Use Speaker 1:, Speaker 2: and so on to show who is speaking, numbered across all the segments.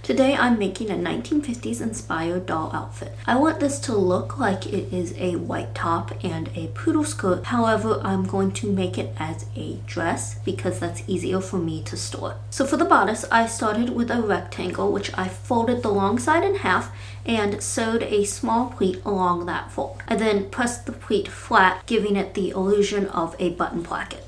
Speaker 1: Today I'm making a 1950s inspired doll outfit. I want this to look like it is a white top and a poodle skirt. However, I'm going to make it as a dress because that's easier for me to store. So for the bodice, I started with a rectangle which I folded the long side in half and sewed a small pleat along that fold. I then pressed the pleat flat, giving it the illusion of a button placket.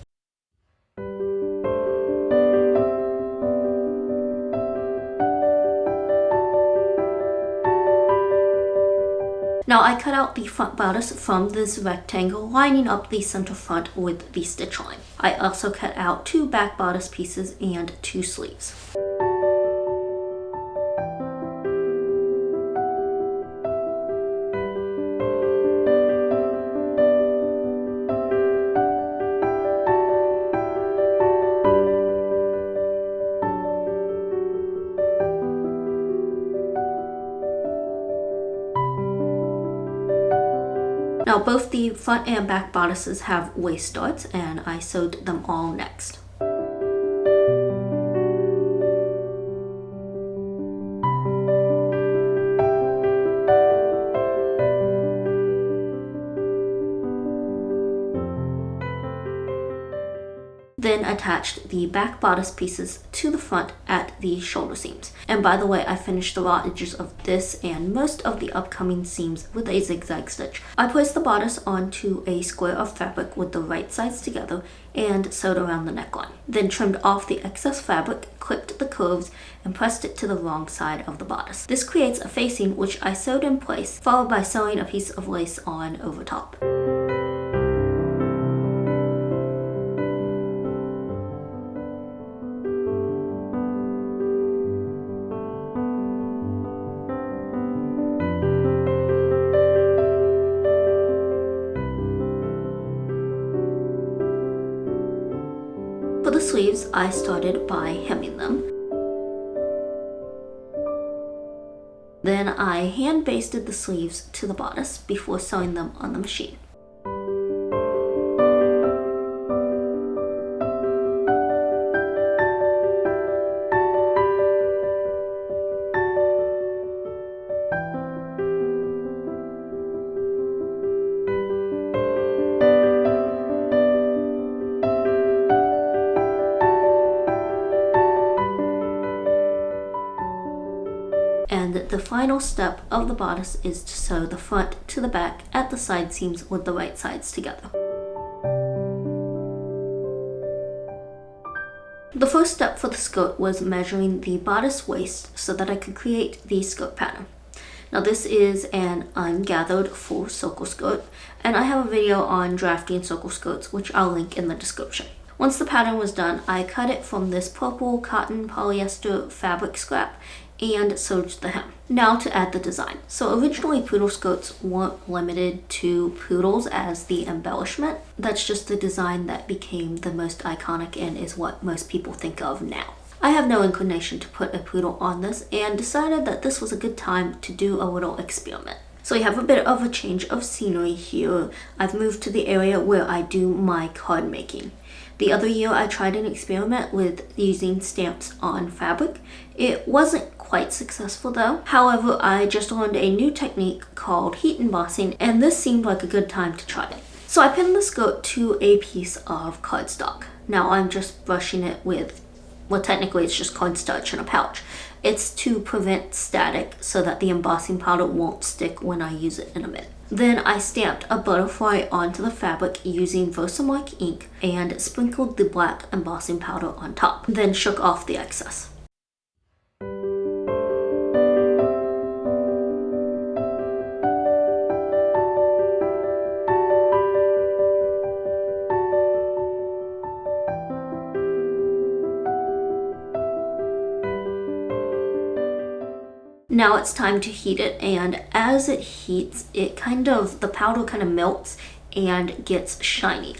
Speaker 1: Now I cut out the front bodice from this rectangle, lining up the center front with the stitch line. I also cut out 2 back bodice pieces and 2 sleeves. Now both the front and back bodices have waist darts, and I sewed them all next. Then attached the back bodice pieces to the front at the shoulder seams. And by the way, I finished the raw edges of this and most of the upcoming seams with a zigzag stitch. I placed the bodice onto a square of fabric with the right sides together and sewed around the neckline. Then trimmed off the excess fabric, clipped the curves, and pressed it to the wrong side of the bodice. This creates a facing which I sewed in place, followed by sewing a piece of lace on over top. For the sleeves, I started by hemming them. Then I hand basted the sleeves to the bodice before sewing them on the machine. And the final step of the bodice is to sew the front to the back at the side seams with the right sides together. The first step for the skirt was measuring the bodice waist so that I could create the skirt pattern. Now this is an ungathered full circle skirt, and I have a video on drafting circle skirts which I'll link in the description. Once the pattern was done, I cut it from this purple cotton polyester fabric scrap and sewed the hem. Now to add the design. So originally poodle skirts weren't limited to poodles as the embellishment. That's just the design that became the most iconic and is what most people think of now. I have no inclination to put a poodle on this and decided that this was a good time to do a little experiment. So we have a bit of a change of scenery here. I've moved to the area where I do my card making. The other year I tried an experiment with using stamps on fabric. It wasn't quite successful though. However, I just learned a new technique called heat embossing, and this seemed like a good time to try it. So I pinned the skirt to a piece of cardstock. Now I'm just brushing it with, well, technically it's just cornstarch in a pouch. It's to prevent static so that the embossing powder won't stick when I use it in a minute. Then I stamped a butterfly onto the fabric using Versamark ink and sprinkled the black embossing powder on top. Then shook off the excess. Now it's time to heat it, and as it heats, the powder kind of melts and gets shiny.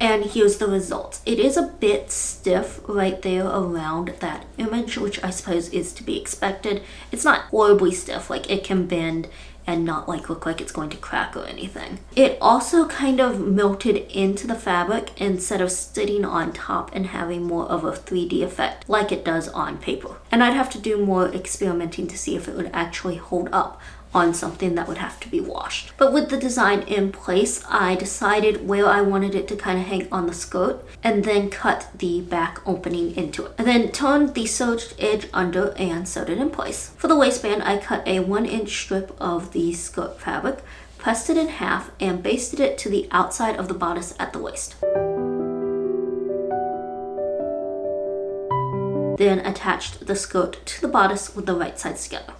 Speaker 1: And here's the results. It is a bit stiff right there around that image, which I suppose is to be expected. It's not horribly stiff, like it can bend and not like look like it's going to crack or anything. It also kind of melted into the fabric instead of sitting on top and having more of a 3D effect like it does on paper. And I'd have to do more experimenting to see if it would actually hold up on something that would have to be washed. But with the design in place, I decided where I wanted it to kind of hang on the skirt and then cut the back opening into it. And then turned the serged edge under and sewed it in place. For the waistband, I cut a 1-inch strip of the skirt fabric, pressed it in half, and basted it to the outside of the bodice at the waist. Then attached the skirt to the bodice with the right sides together.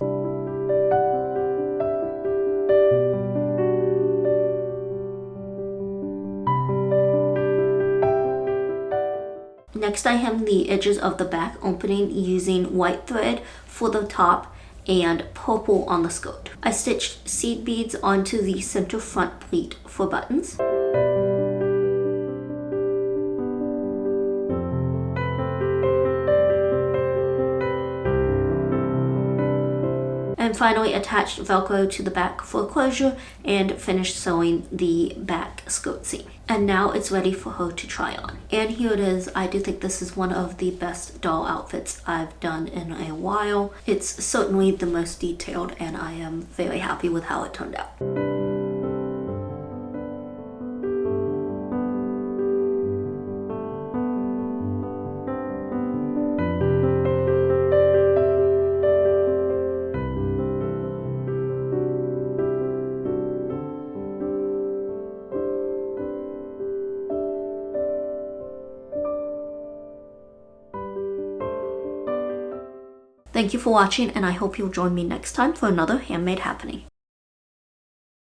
Speaker 1: Next, I hemmed the edges of the back opening using white thread for the top and purple on the skirt. I stitched seed beads onto the center front pleat for buttons. And finally attached Velcro to the back for closure and finished sewing the back skirt seam. And now it's ready for her to try on. And here it is. I do think this is one of the best doll outfits I've done in a while. It's certainly the most detailed and I am very happy with how it turned out. Thank you for watching, and I hope you'll join me next time for another handmade happening.